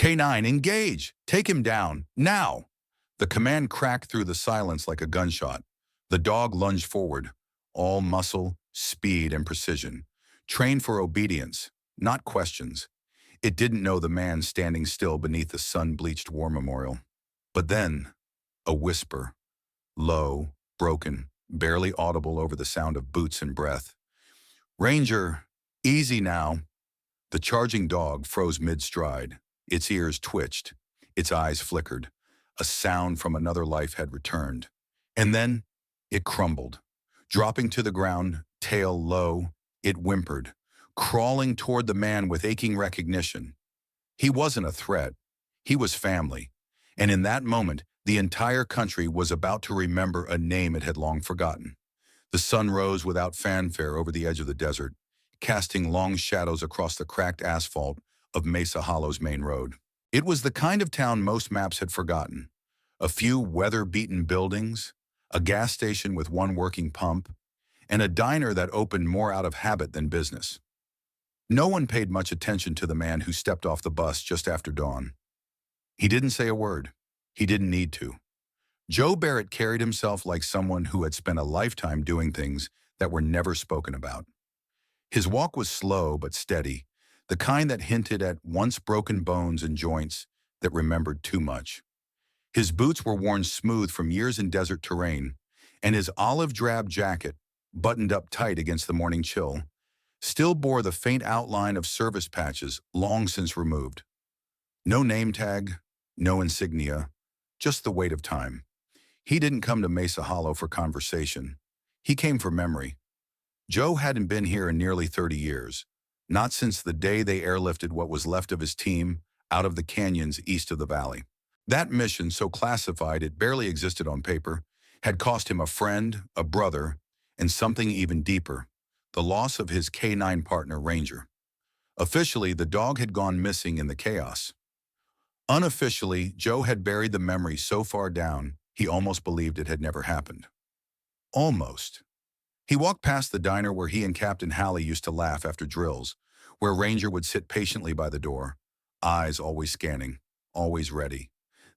K9, engage! Take him down, now! The command cracked through the silence like a gunshot. The dog lunged forward, all muscle, speed, and precision, trained for obedience, not questions. It didn't know the man standing still beneath the sun-bleached war memorial. But then, a whisper, low, broken, barely audible over the sound of boots and breath. "Ranger, easy now." The charging dog froze mid-stride. Its ears twitched. Its eyes flickered. A sound from another life had returned. And then, it crumbled. Dropping to the ground, tail low, it whimpered, crawling toward the man with aching recognition. He wasn't a threat. He was family. And in that moment, the entire country was about to remember a name it had long forgotten. The sun rose without fanfare over the edge of the desert, casting long shadows across the cracked asphalt of Mesa Hollow's main road. It was the kind of town most maps had forgotten. A few weather-beaten buildings, a gas station with one working pump, and a diner that opened more out of habit than business. No one paid much attention to the man who stepped off the bus just after dawn. He didn't say a word. He didn't need to. Joe Barrett carried himself like someone who had spent a lifetime doing things that were never spoken about. His walk was slow but steady, the kind that hinted at once broken bones and joints that remembered too much. His boots were worn smooth from years in desert terrain, and his olive-drab jacket, buttoned up tight against the morning chill, still bore the faint outline of service patches long since removed. No name tag, no insignia, just the weight of time. He didn't come to Mesa Hollow for conversation. He came for memory. Joe hadn't been here in nearly 30 years, not since the day they airlifted what was left of his team out of the canyons east of the valley. That mission, so classified it barely existed on paper, had cost him a friend, a brother, and something even deeper, the loss of his K9 partner, Ranger. Officially, the dog had gone missing in the chaos. Unofficially, Joe had buried the memory so far down, he almost believed it had never happened. Almost. He walked past the diner where he and Captain Hallie used to laugh after drills, where Ranger would sit patiently by the door, eyes always scanning, always ready.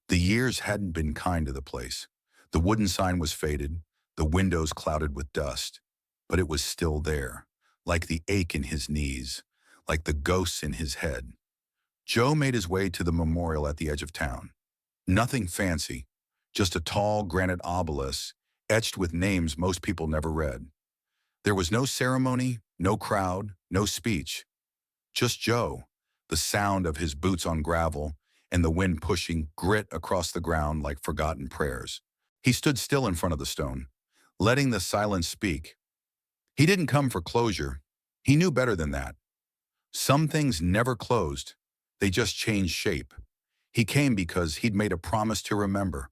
The years hadn't been kind to the place. The wooden sign was faded, the windows clouded with dust, but it was still there, like the ache in his knees, like the ghosts in his head. Joe made his way to the memorial at the edge of town. Nothing fancy, just a tall granite obelisk etched with names most people never read. There was no ceremony, no crowd, no speech. Just Joe, the sound of his boots on gravel, and the wind pushing grit across the ground like forgotten prayers. He stood still in front of the stone, letting the silence speak. He didn't come for closure. He knew better than that. Some things never closed. They just changed shape. He came because he'd made a promise to remember.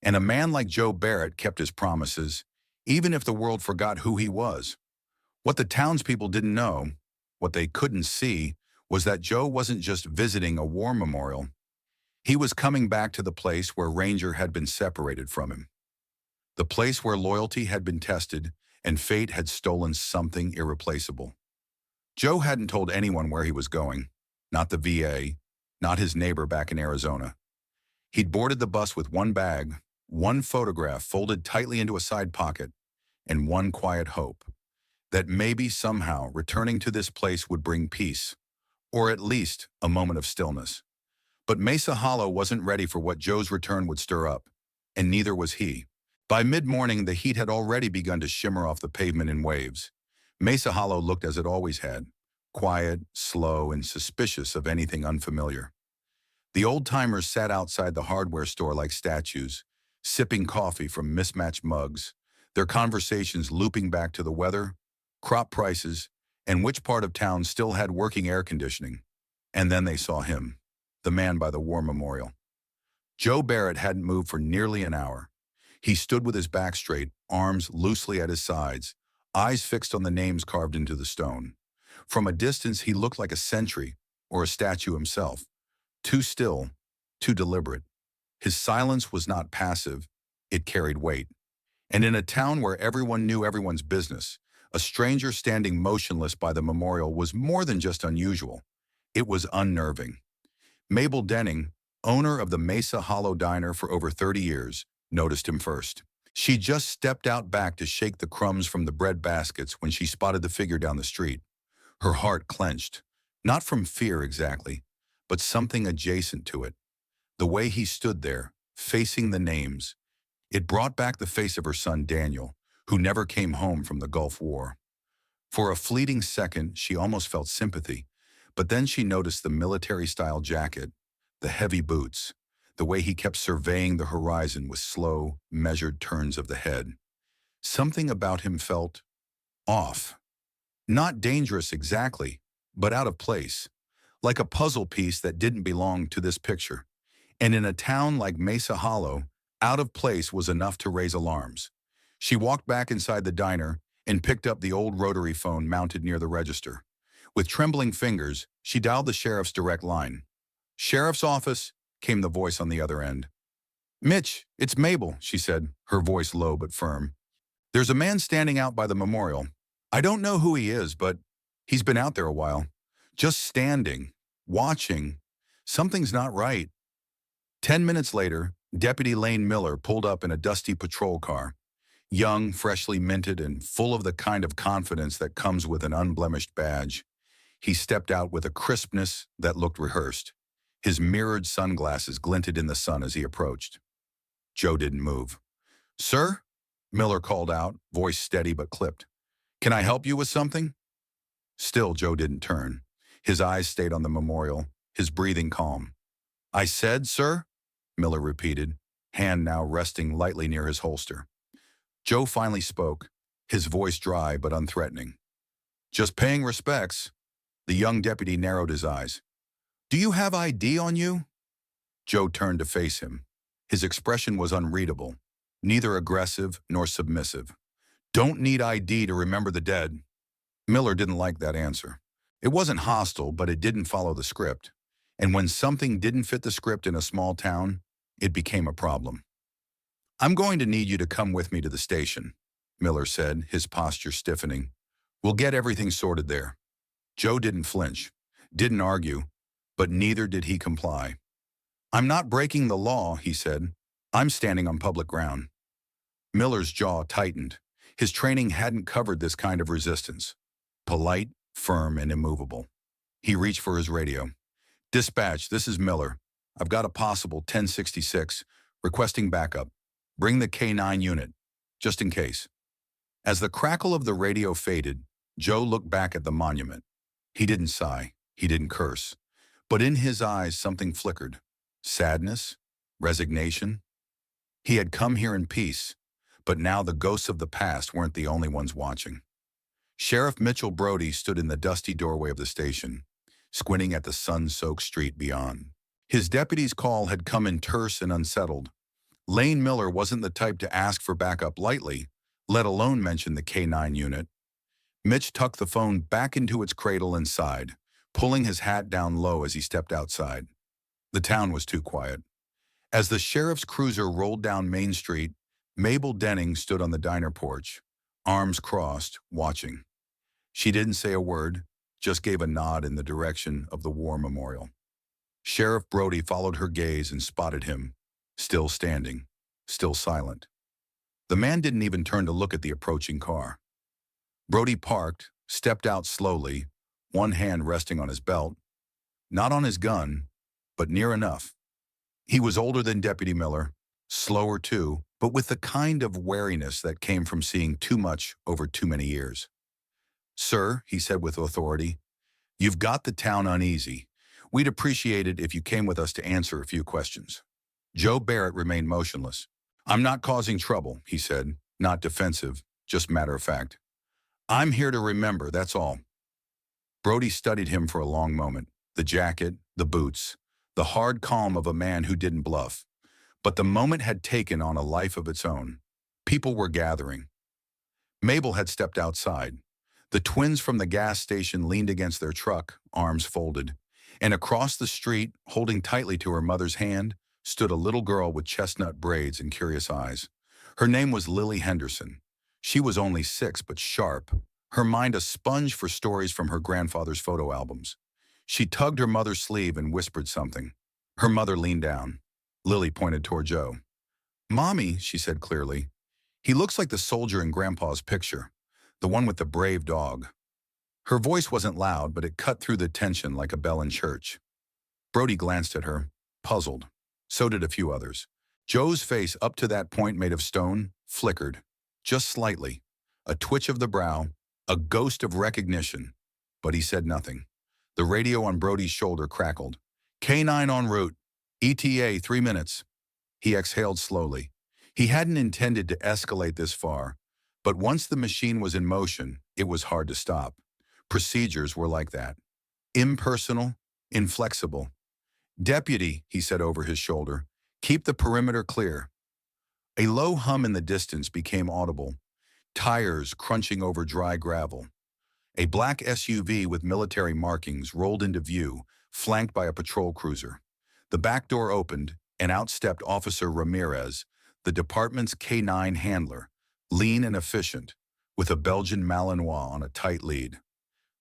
And a man like Joe Barrett kept his promises, even if the world forgot who he was. What the townspeople didn't know, what they couldn't see, was that Joe wasn't just visiting a war memorial. He was coming back to the place where Ranger had been separated from him. The place where loyalty had been tested and fate had stolen something irreplaceable. Joe hadn't told anyone where he was going, not the VA, not his neighbor back in Arizona. He'd boarded the bus with one bag, one photograph folded tightly into a side pocket, and one quiet hope, that maybe somehow returning to this place would bring peace, or at least a moment of stillness. But Mesa Hollow wasn't ready for what Joe's return would stir up, and neither was he. By mid-morning, the heat had already begun to shimmer off the pavement in waves. Mesa Hollow looked as it always had, quiet, slow, and suspicious of anything unfamiliar. The old-timers sat outside the hardware store like statues, sipping coffee from mismatched mugs, their conversations looping back to the weather, crop prices, and which part of town still had working air conditioning. And then they saw him, the man by the war memorial. Joe Barrett hadn't moved for nearly an hour. He stood with his back straight, arms loosely at his sides, eyes fixed on the names carved into the stone. From a distance, he looked like a sentry or a statue himself, too still, too deliberate. His silence was not passive, it carried weight. And in a town where everyone knew everyone's business, a stranger standing motionless by the memorial was more than just unusual. It was unnerving. Mabel Denning, owner of the Mesa Hollow diner for over 30 years, noticed him first. She just stepped out back to shake the crumbs from the bread baskets when she spotted the figure down the street. Her heart clenched, not from fear exactly, but something adjacent to it. The way he stood there, facing the names, it brought back the face of her son Daniel, who never came home from the Gulf War. For a fleeting second, she almost felt sympathy, but then she noticed the military-style jacket, the heavy boots, the way he kept surveying the horizon with slow, measured turns of the head. Something about him felt off. Not dangerous exactly, but out of place, like a puzzle piece that didn't belong to this picture. And in a town like Mesa Hollow, out of place was enough to raise alarms. She walked back inside the diner and picked up the old rotary phone mounted near the register. With trembling fingers, she dialed the sheriff's direct line. "Sheriff's office," came the voice on the other end. "Mitch, it's Mabel," she said, her voice low but firm. "There's a man standing out by the memorial. I don't know who he is, but he's been out there a while. Just standing, watching. Something's not right." 10 minutes later, Deputy Lane Miller pulled up in a dusty patrol car. Young, freshly minted, and full of the kind of confidence that comes with an unblemished badge. He stepped out with a crispness that looked rehearsed. His mirrored sunglasses glinted in the sun as he approached. Joe didn't move. "Sir?" Miller called out, voice steady but clipped. "Can I help you with something?" Still, Joe didn't turn. His eyes stayed on the memorial, his breathing calm. "I said, sir?" Miller repeated, hand now resting lightly near his holster. Joe finally spoke, his voice dry but unthreatening. "Just paying respects." The young deputy narrowed his eyes. "Do you have ID on you?" Joe turned to face him. His expression was unreadable, neither aggressive nor submissive. "Don't need ID to remember the dead." Miller didn't like that answer. It wasn't hostile, but it didn't follow the script. And when something didn't fit the script in a small town, it became a problem. "I'm going to need you to come with me to the station," Miller said, his posture stiffening. "We'll get everything sorted there." Joe didn't flinch, didn't argue, but neither did he comply. "I'm not breaking the law," he said. "I'm standing on public ground." Miller's jaw tightened. His training hadn't covered this kind of resistance. Polite, firm, and immovable. He reached for his radio. "Dispatch, this is Miller. I've got a possible 1066, requesting backup. Bring the K9 unit, just in case." As the crackle of the radio faded, Joe looked back at the monument. He didn't sigh, he didn't curse, but in his eyes something flickered. Sadness? Resignation? He had come here in peace, but now the ghosts of the past weren't the only ones watching. Sheriff Mitchell Brody stood in the dusty doorway of the station, squinting at the sun-soaked street beyond. His deputy's call had come in terse and unsettled. Lane Miller wasn't the type to ask for backup lightly, let alone mention the K9 unit. Mitch tucked the phone back into its cradle and sighed, pulling his hat down low as he stepped outside. The town was too quiet. As the sheriff's cruiser rolled down Main Street, Mabel Denning stood on the diner porch, arms crossed, watching. She didn't say a word, just gave a nod in the direction of the war memorial. Sheriff Brody followed her gaze and spotted him, still standing, still silent. The man didn't even turn to look at the approaching car. Brody parked, stepped out slowly, one hand resting on his belt, not on his gun, but near enough. He was older than Deputy Miller, slower too, but with the kind of wariness that came from seeing too much over too many years. "Sir," he said with authority, "you've got the town uneasy. We'd appreciate it if you came with us to answer a few questions." Joe Barrett remained motionless. "I'm not causing trouble," he said, not defensive, just matter of fact. "I'm here to remember, that's all." Brody studied him for a long moment, the jacket, the boots, the hard calm of a man who didn't bluff. But the moment had taken on a life of its own. People were gathering. Mabel had stepped outside. The twins from the gas station leaned against their truck, arms folded. And across the street, holding tightly to her mother's hand, stood a little girl with chestnut braids and curious eyes. Her name was Lily Henderson. She was only 6, but sharp, her mind a sponge for stories from her grandfather's photo albums. She tugged her mother's sleeve and whispered something. Her mother leaned down. Lily pointed toward Joe. "Mommy," she said clearly, "he looks like the soldier in Grandpa's picture, the one with the brave dog." Her voice wasn't loud, but it cut through the tension like a bell in church. Brody glanced at her, puzzled. So did a few others. Joe's face, up to that point made of stone, flickered, just slightly. A twitch of the brow, a ghost of recognition. But he said nothing. The radio on Brody's shoulder crackled. "K9 en route. ETA 3 minutes." He exhaled slowly. He hadn't intended to escalate this far, but once the machine was in motion, it was hard to stop. Procedures were like that. Impersonal, inflexible. "Deputy," he said over his shoulder, "keep the perimeter clear." A low hum in the distance became audible, tires crunching over dry gravel. A black SUV with military markings rolled into view, flanked by a patrol cruiser. The back door opened, and out stepped Officer Ramirez, the department's K9 handler, lean and efficient, with a Belgian Malinois on a tight lead.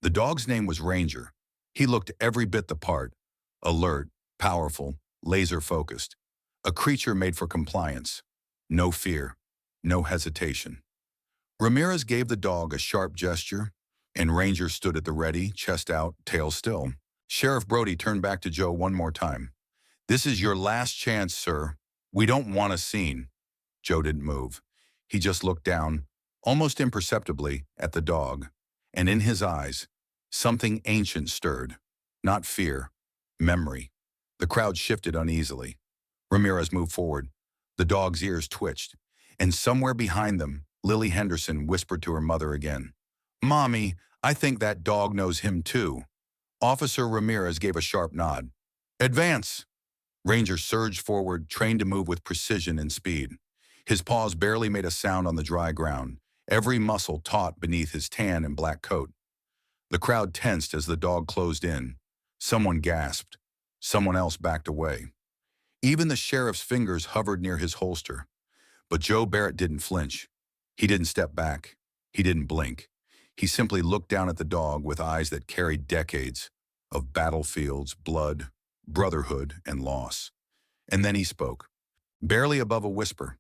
The dog's name was Ranger. He looked every bit the part, alert, powerful, laser-focused. A creature made for compliance. No fear, no hesitation. Ramirez gave the dog a sharp gesture, and Ranger stood at the ready, chest out, tail still. Sheriff Brody turned back to Joe one more time. "This is your last chance, sir. We don't want a scene." Joe didn't move. He just looked down, almost imperceptibly, at the dog. And in his eyes, something ancient stirred. Not fear, memory. The crowd shifted uneasily. Ramirez moved forward. The dog's ears twitched. And somewhere behind them, Lily Henderson whispered to her mother again. "Mommy, I think that dog knows him too." Officer Ramirez gave a sharp nod. "Advance!" Ranger surged forward, trained to move with precision and speed. His paws barely made a sound on the dry ground, every muscle taut beneath his tan and black coat. The crowd tensed as the dog closed in. Someone gasped. Someone else backed away. Even the sheriff's fingers hovered near his holster. But Joe Barrett didn't flinch. He didn't step back. He didn't blink. He simply looked down at the dog with eyes that carried decades of battlefields, blood, brotherhood, and loss. And then he spoke, barely above a whisper.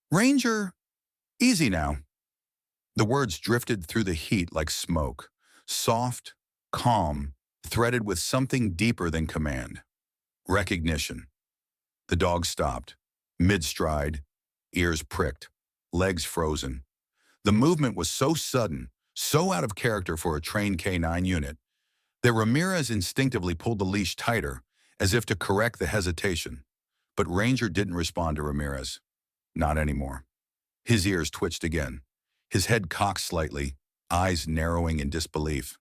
"Ranger, easy now." The words drifted through the heat like smoke, soft, calm, threaded with something deeper than command. Recognition. The dog stopped, mid-stride, ears pricked, legs frozen. The movement was so sudden, so out of character for a trained K9 unit, that Ramirez instinctively pulled the leash tighter, as if to correct the hesitation. But Ranger didn't respond to Ramirez. Not anymore. His ears twitched again. His head cocked slightly, eyes narrowing in disbelief.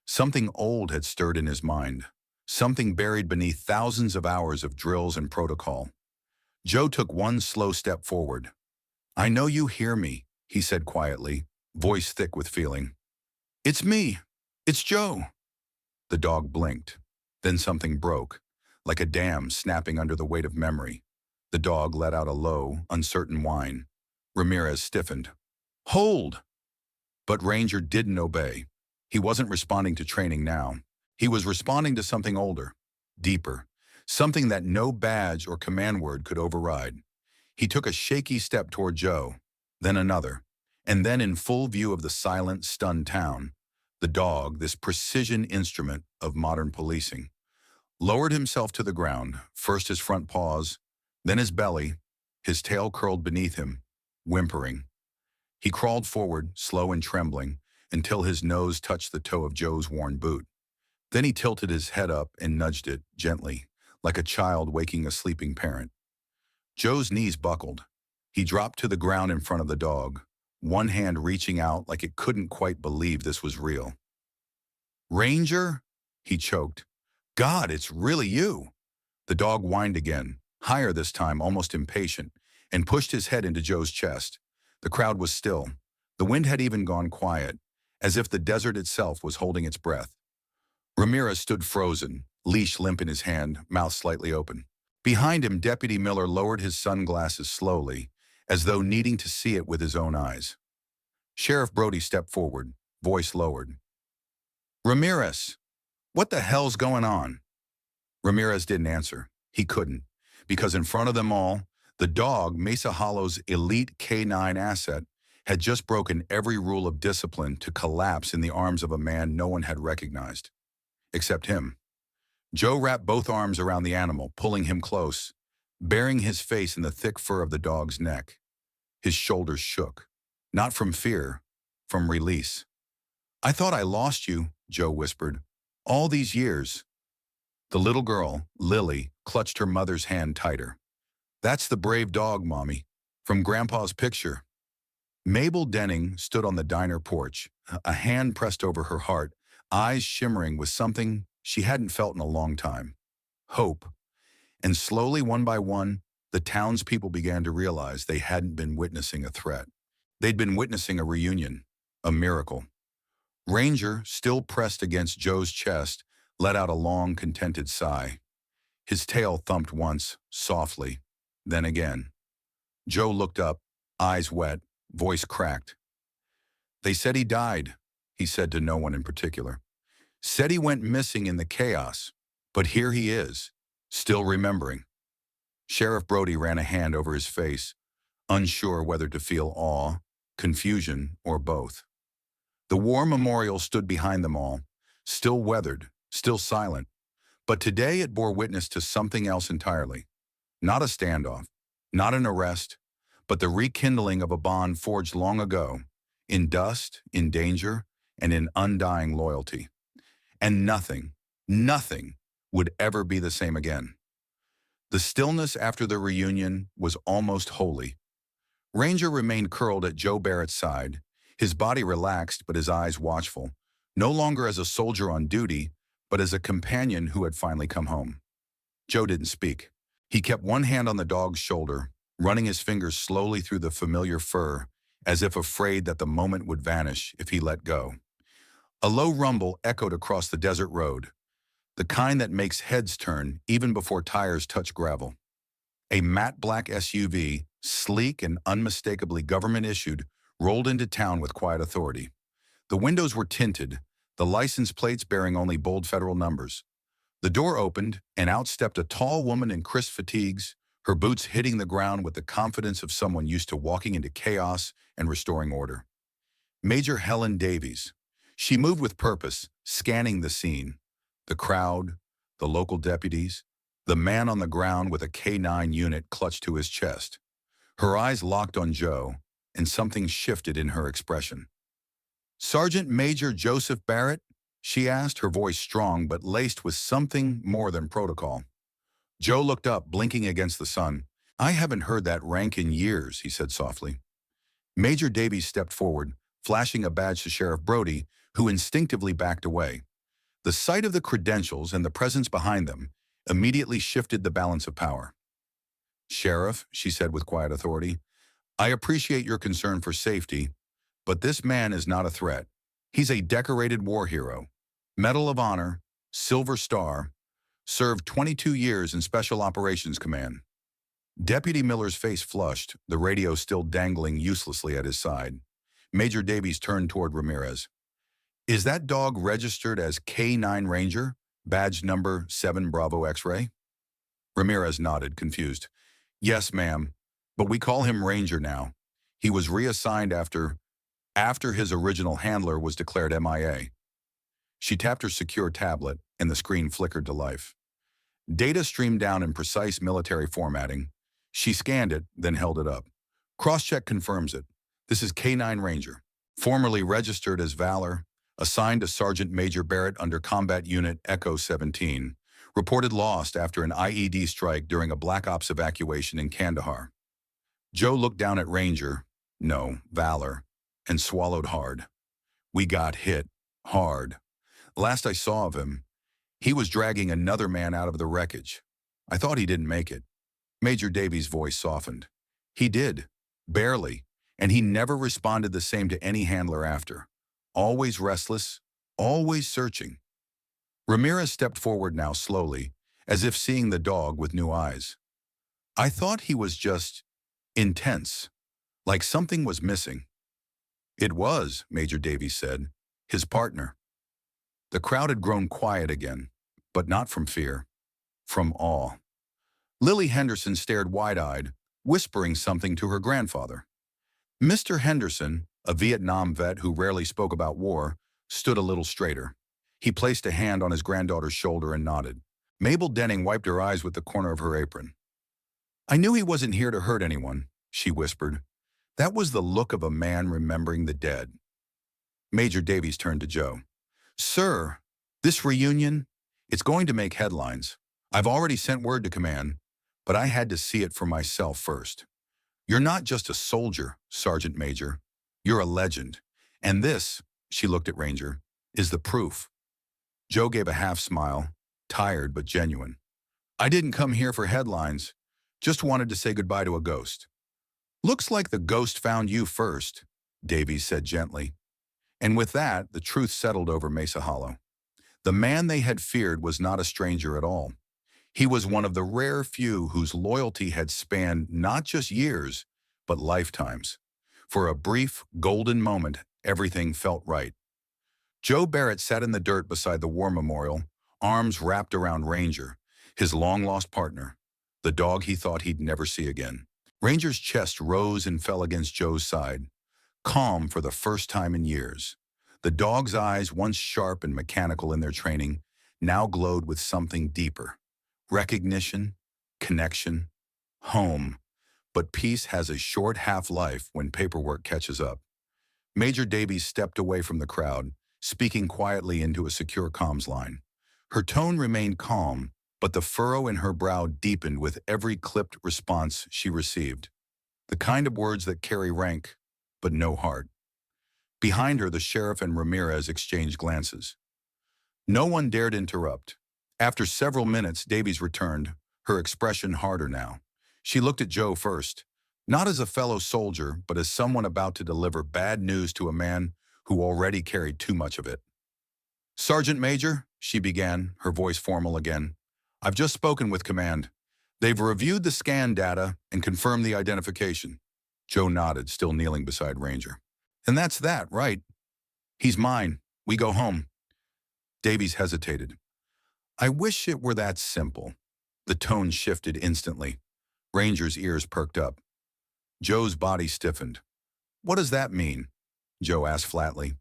Something old had stirred in his mind. Something buried beneath thousands of hours of drills and protocol. Joe took one slow step forward. "I know you hear me," he said quietly, voice thick with feeling. "It's me. It's Joe." The dog blinked. Then something broke, like a dam snapping under the weight of memory. The dog let out a low, uncertain whine. Ramirez stiffened. "Hold!" But Ranger didn't obey. He wasn't responding to training now. He was responding to something older, deeper, something that no badge or command word could override. He took a shaky step toward Joe, then another, and then in full view of the silent, stunned town, the dog, this precision instrument of modern policing, lowered himself to the ground, first his front paws, then his belly, his tail curled beneath him, whimpering. He crawled forward, slow and trembling, until his nose touched the toe of Joe's worn boot. Then he tilted his head up and nudged it gently, like a child waking a sleeping parent. Joe's knees buckled. He dropped to the ground in front of the dog, one hand reaching out like it couldn't quite believe this was real. "Ranger?" he choked. "God, it's really you." The dog whined again, higher this time, almost impatient, and pushed his head into Joe's chest. The crowd was still. The wind had even gone quiet, as if the desert itself was holding its breath. Ramirez stood frozen, leash limp in his hand, mouth slightly open. Behind him, Deputy Miller lowered his sunglasses slowly, as though needing to see it with his own eyes. Sheriff Brody stepped forward, voice lowered. "Ramirez, what the hell's going on?" Ramirez didn't answer. He couldn't, because in front of them all, the dog, Mesa Hollow's elite K9 asset, had just broken every rule of discipline to collapse in the arms of a man no one had recognized, except him. Joe wrapped both arms around the animal, pulling him close, burying his face in the thick fur of the dog's neck. His shoulders shook, not from fear, from release. "I thought I lost you," Joe whispered. "All these years." The little girl, Lily, clutched her mother's hand tighter. "That's the brave dog, Mommy, from Grandpa's picture." Mabel Denning stood on the diner porch, a hand pressed over her heart, eyes shimmering with something she hadn't felt in a long time. Hope. And slowly, one by one, the townspeople began to realize they hadn't been witnessing a threat. They'd been witnessing a reunion, a miracle. Ranger, still pressed against Joe's chest, let out a long, contented sigh. His tail thumped once, softly, then again. Joe looked up, eyes wet, voice cracked. "They said he died," he said to no one in particular. "Said he went missing in the chaos, but here he is, still remembering." Sheriff Brody ran a hand over his face, unsure whether to feel awe, confusion, or both. The war memorial stood behind them all, still weathered, still silent, but today it bore witness to something else entirely. Not a standoff, not an arrest, but the rekindling of a bond forged long ago, in dust, in danger, and in undying loyalty. And nothing would ever be the same again. The stillness after the reunion was almost holy. Ranger remained curled at Joe Barrett's side, his body relaxed but his eyes watchful, no longer as a soldier on duty, but as a companion who had finally come home. Joe didn't speak. He kept one hand on the dog's shoulder, running his fingers slowly through the familiar fur, as if afraid that the moment would vanish if he let go. A low rumble echoed across the desert road, the kind that makes heads turn even before tires touch gravel. A matte black SUV, sleek and unmistakably government-issued, rolled into town with quiet authority. The windows were tinted, the license plates bearing only bold federal numbers. The door opened, and out stepped a tall woman in crisp fatigues, her boots hitting the ground with the confidence of someone used to walking into chaos and restoring order. Major Helen Davies. She moved with purpose, scanning the scene. The crowd, the local deputies, the man on the ground with a K9 unit clutched to his chest. Her eyes locked on Joe, and something shifted in her expression. "Sergeant Major Joseph Barrett?" she asked, her voice strong but laced with something more than protocol. Joe looked up, blinking against the sun. "I haven't heard that rank in years," he said softly. Major Davies stepped forward, flashing a badge to Sheriff Brody, who instinctively backed away. The sight of the credentials and the presence behind them immediately shifted the balance of power. "Sheriff," she said with quiet authority, "I appreciate your concern for safety, but this man is not a threat. He's a decorated war hero. Medal of Honor, Silver Star, served 22 years in Special Operations Command." Deputy Miller's face flushed, the radio still dangling uselessly at his side. Major Davies turned toward Ramirez. "Is that dog registered as K9 Ranger, badge number 7 Bravo X-ray?" Ramirez nodded, confused. "Yes, ma'am, but we call him Ranger now. He was reassigned after his original handler was declared MIA. She tapped her secure tablet, and the screen flickered to life. Data streamed down in precise military formatting. She scanned it, then held it up. "Crosscheck confirms it. This is K9 Ranger, formerly registered as Valor, assigned to Sergeant Major Barrett under Combat Unit Echo 17, reported lost after an IED strike during a Black Ops evacuation in Kandahar." Joe looked down at Ranger, no, Valor, and swallowed hard. "We got hit. Hard. Last I saw of him, he was dragging another man out of the wreckage. I thought he didn't make it." Major Davies' voice softened. "He did. Barely. And he never responded the same to any handler after. Always restless, always searching." Ramirez stepped forward now slowly, as if seeing the dog with new eyes. "I thought he was just intense, like something was missing." "It was," Major Davies said, "his partner." The crowd had grown quiet again, but not from fear, from awe. Lily Henderson stared wide-eyed, whispering something to her grandfather. Mr. Henderson, a Vietnam vet who rarely spoke about war, stood a little straighter. He placed a hand on his granddaughter's shoulder and nodded. Mabel Denning wiped her eyes with the corner of her apron. "I knew he wasn't here to hurt anyone," she whispered. That was the look of a man remembering the dead. Major Davies turned to Joe. "Sir, this reunion, it's going to make headlines. I've already sent word to command, but I had to see it for myself first. You're not just a soldier, Sergeant Major. You're a legend. And this," she looked at Ranger, "is the proof." Joe gave a half smile, tired but genuine. "I didn't come here for headlines, just wanted to say goodbye to a ghost." "Looks like the ghost found you first," Davies said gently. And with that, the truth settled over Mesa Hollow. The man they had feared was not a stranger at all. He was one of the rare few whose loyalty had spanned not just years, but lifetimes. For a brief, golden moment, everything felt right. Joe Barrett sat in the dirt beside the war memorial, arms wrapped around Ranger, his long-lost partner, the dog he thought he'd never see again. Ranger's chest rose and fell against Joe's side, calm for the first time in years. The dog's eyes, once sharp and mechanical in their training, now glowed with something deeper. Recognition, connection, home. But peace has a short half-life when paperwork catches up. Major Davies stepped away from the crowd, speaking quietly into a secure comms line. Her tone remained calm, but the furrow in her brow deepened with every clipped response she received. The kind of words that carry rank, but no heart. Behind her, the sheriff and Ramirez exchanged glances. No one dared interrupt. After several minutes, Davies returned, her expression harder now. She looked at Joe first, not as a fellow soldier, but as someone about to deliver bad news to a man who already carried too much of it. "Sergeant Major," she began, her voice formal again, "I've just spoken with command. They've reviewed the scan data and confirmed the identification." Joe nodded, still kneeling beside Ranger. "And that's that, right? He's mine. We go home." Davies hesitated. "I wish it were that simple." The tone shifted instantly. Ranger's ears perked up. Joe's body stiffened. "What does that mean?" Joe asked flatly.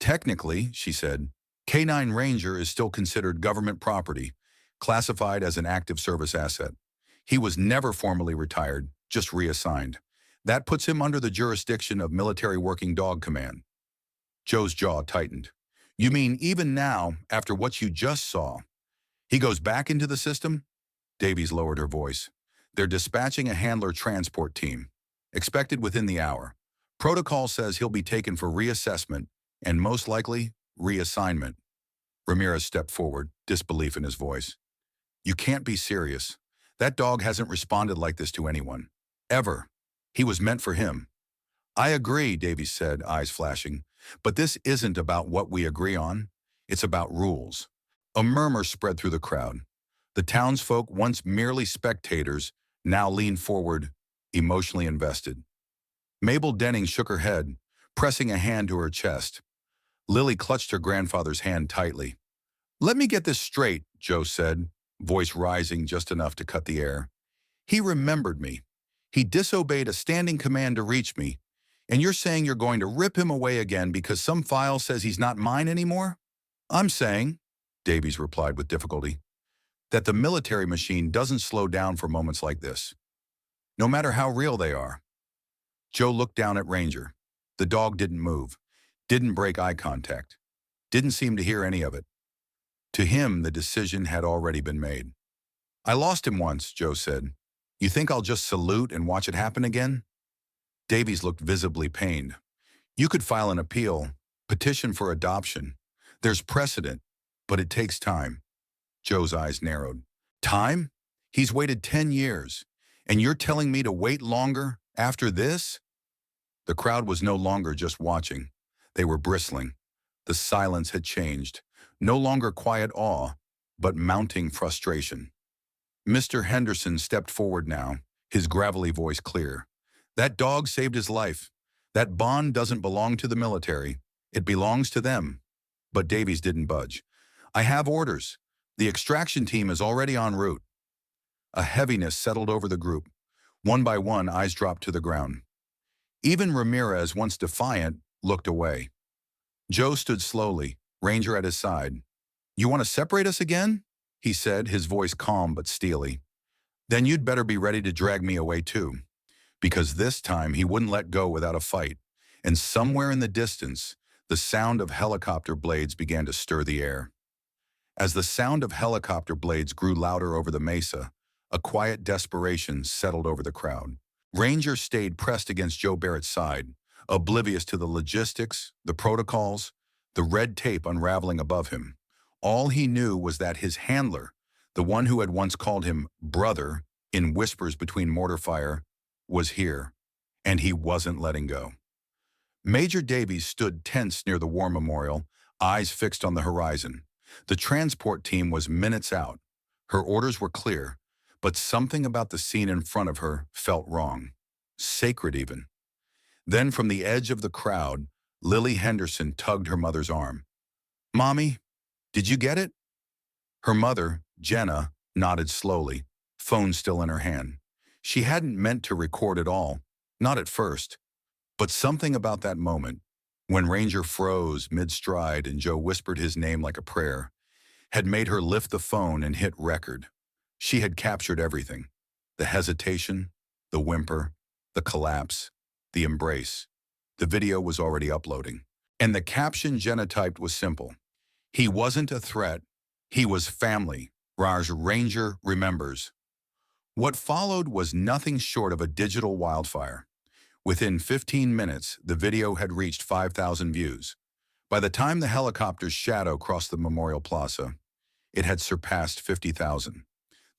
"Technically," she said, "K9 Ranger is still considered government property, classified as an active service asset. He was never formally retired, just reassigned. That puts him under the jurisdiction of Military Working Dog Command." Joe's jaw tightened. "You mean even now, after what you just saw, he goes back into the system?" Davies lowered her voice. "They're dispatching a handler transport team, expected within the hour. Protocol says he'll be taken for reassessment and most likely reassignment." Ramirez stepped forward, disbelief in his voice. "You can't be serious. That dog hasn't responded like this to anyone. Ever. He was meant for him." "I agree," Davies said, eyes flashing. "But this isn't about what we agree on. It's about rules." A murmur spread through the crowd. The townsfolk, once merely spectators, now leaned forward, emotionally invested. Mabel Denning shook her head, pressing a hand to her chest. Lily clutched her grandfather's hand tightly. "Let me get this straight," Joe said, voice rising just enough to cut the air. "He remembered me. He disobeyed a standing command to reach me, and you're saying you're going to rip him away again because some file says he's not mine anymore?" "I'm saying," Davies replied with difficulty, "that the military machine doesn't slow down for moments like this, no matter how real they are." Joe looked down at Ranger. The dog didn't move, didn't break eye contact, didn't seem to hear any of it. To him, the decision had already been made. "I lost him once," Joe said. "You think I'll just salute and watch it happen again?" Davies looked visibly pained. "You could file an appeal, petition for adoption. There's precedent, but it takes time." Joe's eyes narrowed. "Time? He's waited 10 years, and you're telling me to wait longer after this?" The crowd was no longer just watching. They were bristling. The silence had changed. No longer quiet awe, but mounting frustration. Mr. Henderson stepped forward now, his gravelly voice clear. "That dog saved his life. That bond doesn't belong to the military. It belongs to them." But Davies didn't budge. "I have orders. The extraction team is already en route." A heaviness settled over the group. One by one, eyes dropped to the ground. Even Ramirez, once defiant, looked away. Joe stood slowly, Ranger at his side. "You want to separate us again?" he said, his voice calm but steely. "Then you'd better be ready to drag me away too." Because this time he wouldn't let go without a fight. And somewhere in the distance, the sound of helicopter blades began to stir the air. As the sound of helicopter blades grew louder over the mesa, a quiet desperation settled over the crowd. Ranger stayed pressed against Joe Barrett's side, oblivious to the logistics, the protocols, the red tape unraveling above him. All he knew was that his handler, the one who had once called him brother in whispers between mortar fire, was here, and he wasn't letting go. Major Davies stood tense near the war memorial, eyes fixed on the horizon. The transport team was minutes out. Her orders were clear, but something about the scene in front of her felt wrong, sacred even. Then from the edge of the crowd, Lily Henderson tugged her mother's arm. "Mommy, did you get it?" Her mother, Jenna, nodded slowly, phone still in her hand. She hadn't meant to record it all, not at first. But something about that moment, when Ranger froze mid-stride and Joe whispered his name like a prayer, had made her lift the phone and hit record. She had captured everything. The hesitation, the whimper, the collapse, the embrace. The video was already uploading. And the caption Jenna typed was simple. "He wasn't a threat. He was family. Ranger remembers." What followed was nothing short of a digital wildfire. Within 15 minutes, the video had reached 5,000 views. By the time the helicopter's shadow crossed the Memorial Plaza, it had surpassed 50,000.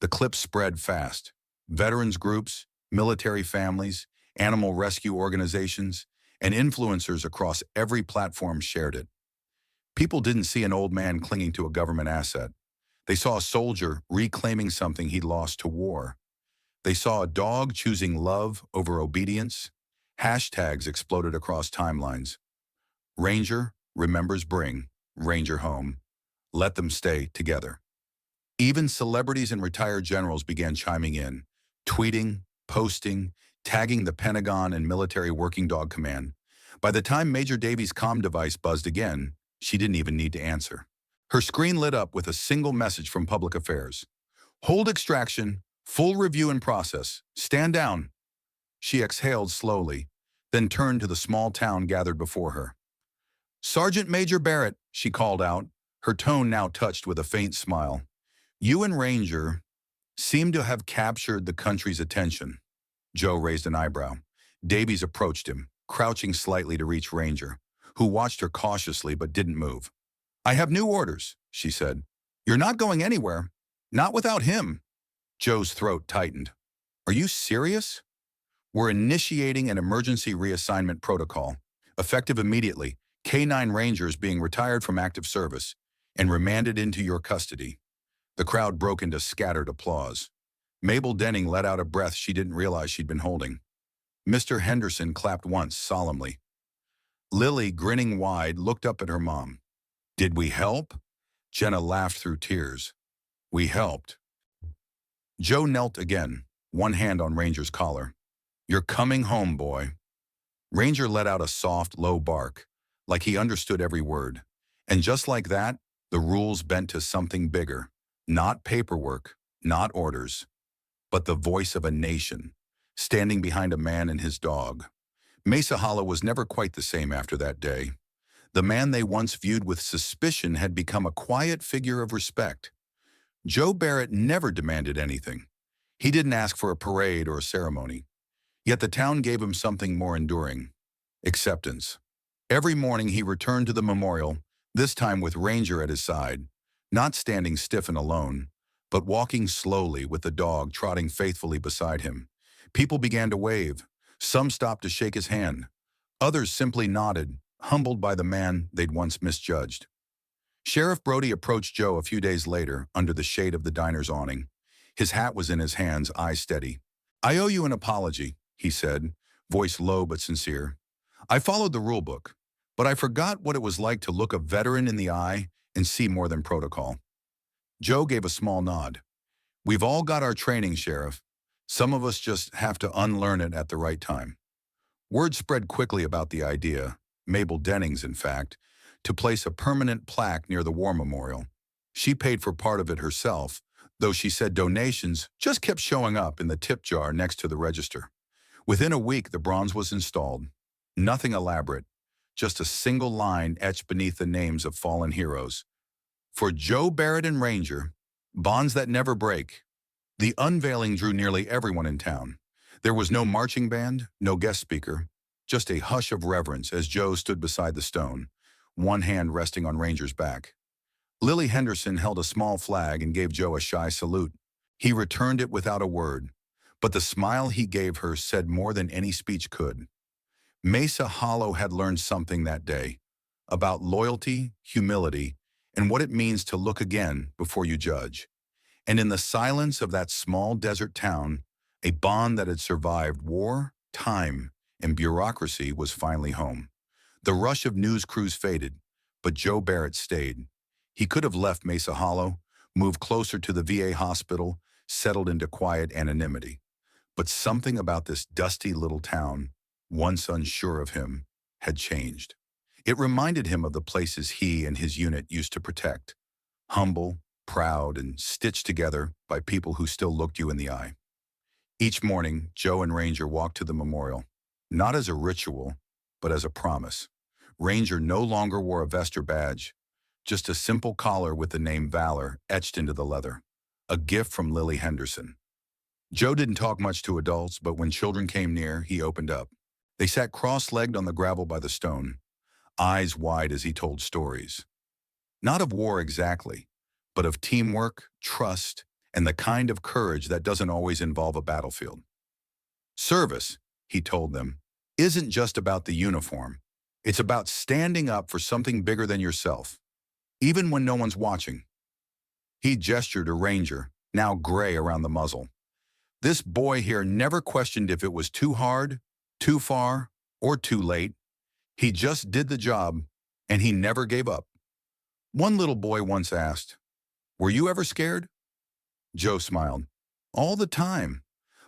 The clip spread fast. Veterans groups, military families, animal rescue organizations, and influencers across every platform shared it. People didn't see an old man clinging to a government asset. They saw a soldier reclaiming something he'd lost to war. They saw a dog choosing love over obedience. Hashtags exploded across timelines. Ranger remembers bring Ranger home. Let them stay together. Even celebrities and retired generals began chiming in, tweeting, posting, tagging the Pentagon and Military Working Dog Command. By the time Major Davies' comm device buzzed again, she didn't even need to answer. Her screen lit up with a single message from Public Affairs. "Hold extraction, full review in process. Stand down." She exhaled slowly, then turned to the small town gathered before her. "Sergeant Major Barrett," she called out, her tone now touched with a faint smile. "You and Ranger seem to have captured the country's attention." Joe raised an eyebrow. Davies approached him, crouching slightly to reach Ranger, who watched her cautiously but didn't move. "I have new orders," she said. "You're not going anywhere. Not without him." Joe's throat tightened. "Are you serious?" "We're initiating an emergency reassignment protocol, effective immediately. K-9 Rangers being retired from active service and remanded into your custody." The crowd broke into scattered applause. Mabel Denning let out a breath she didn't realize she'd been holding. Mr. Henderson clapped once, solemnly. Lily, grinning wide, looked up at her mom. "Did we help?" Jenna laughed through tears. "We helped." Joe knelt again, one hand on Ranger's collar. "You're coming home, boy." Ranger let out a soft, low bark, like he understood every word. And just like that, the rules bent to something bigger. Not paperwork, not orders, but the voice of a nation, standing behind a man and his dog. Mesa Hollow was never quite the same after that day. The man they once viewed with suspicion had become a quiet figure of respect. Joe Barrett never demanded anything. He didn't ask for a parade or a ceremony. Yet the town gave him something more enduring: acceptance. Every morning he returned to the memorial, this time with Ranger at his side, not standing stiff and alone, but walking slowly with the dog trotting faithfully beside him. People began to wave. Some stopped to shake his hand. Others simply nodded, humbled by the man they'd once misjudged. Sheriff Brody approached Joe a few days later under the shade of the diner's awning. His hat was in his hands, eyes steady. "I owe you an apology," he said, voice low but sincere. "I followed the rule book, but I forgot what it was like to look a veteran in the eye and see more than protocol." Joe gave a small nod. We've all got our training, Sheriff. Some of us just have to unlearn it at the right time. Word spread quickly about the idea, Mabel Dennings, in fact, to place a permanent plaque near the war memorial. She paid for part of it herself, though she said donations just kept showing up in the tip jar next to the register. Within a week, the bronze was installed. Nothing elaborate, just a single line etched beneath the names of fallen heroes. For Joe Barrett and Ranger, bonds that never break. The unveiling drew nearly everyone in town. There was no marching band, no guest speaker, just a hush of reverence as Joe stood beside the stone, one hand resting on Ranger's back. Lily Henderson held a small flag and gave Joe a shy salute. He returned it without a word, but the smile he gave her said more than any speech could. Mesa Hollow had learned something that day about loyalty, humility, and what it means to look again before you judge. And in the silence of that small desert town, a bond that had survived war, time, and bureaucracy was finally home. The rush of news crews faded, but Joe Barrett stayed. He could have left Mesa Hollow, moved closer to the VA hospital, settled into quiet anonymity. But something about this dusty little town, once unsure of him, had changed. It reminded him of the places he and his unit used to protect, humble, proud, and stitched together by people who still looked you in the eye. Each morning, Joe and Ranger walked to the memorial, not as a ritual, but as a promise. Ranger no longer wore a vest or badge, just a simple collar with the name Valor etched into the leather, a gift from Lily Henderson. Joe didn't talk much to adults, but when children came near, he opened up. They sat cross-legged on the gravel by the stone, eyes wide as he told stories. Not of war exactly, but of teamwork, trust, and the kind of courage that doesn't always involve a battlefield. Service, he told them, isn't just about the uniform. It's about standing up for something bigger than yourself, even when no one's watching. He gestured to Ranger, now gray around the muzzle. This boy here never questioned if it was too hard, too far, or too late. He just did the job, and he never gave up. One little boy once asked, "Were you ever scared?" Joe smiled. "All the time.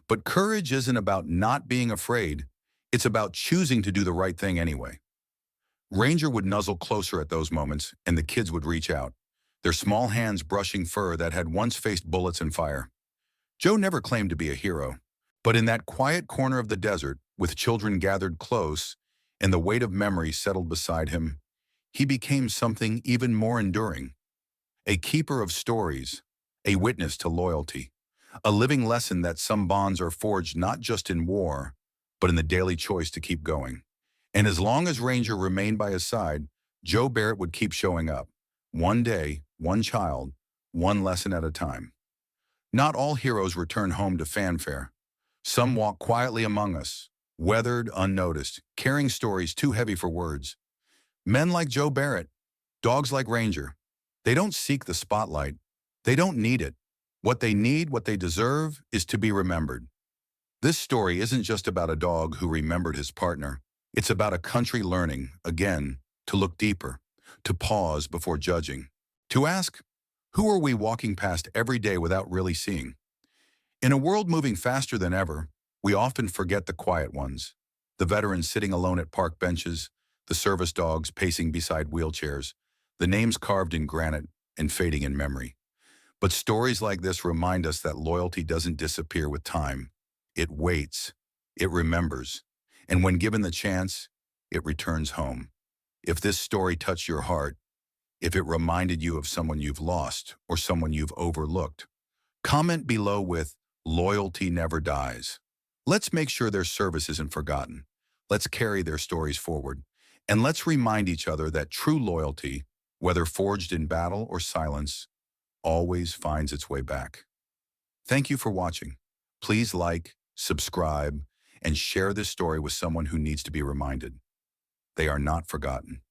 But courage isn't about not being afraid. It's about choosing to do the right thing anyway." Ranger would nuzzle closer at those moments, and the kids would reach out, their small hands brushing fur that had once faced bullets and fire. Joe never claimed to be a hero, but in that quiet corner of the desert, with children gathered close and the weight of memory settled beside him, he became something even more enduring. A keeper of stories, a witness to loyalty, a living lesson that some bonds are forged not just in war, but in the daily choice to keep going. And as long as Ranger remained by his side, Joe Barrett would keep showing up. One day, one child, one lesson at a time. Not all heroes return home to fanfare. Some walk quietly among us, weathered, unnoticed, carrying stories too heavy for words. Men like Joe Barrett, dogs like Ranger, they don't seek the spotlight. They don't need it. What they need, what they deserve, is to be remembered. This story isn't just about a dog who remembered his partner. It's about a country learning, again, to look deeper, to pause before judging, to ask, who are we walking past every day without really seeing? In a world moving faster than ever, we often forget the quiet ones, the veterans sitting alone at park benches, the service dogs pacing beside wheelchairs, the names carved in granite and fading in memory. But stories like this remind us that loyalty doesn't disappear with time. It waits, it remembers, and when given the chance, it returns home. If this story touched your heart, if it reminded you of someone you've lost or someone you've overlooked, comment below with "Loyalty never dies." Let's make sure their service isn't forgotten. Let's carry their stories forward. And let's remind each other that true loyalty, whether forged in battle or silence, always finds its way back. Thank you for watching. Please like, subscribe, and share this story with someone who needs to be reminded. They are not forgotten.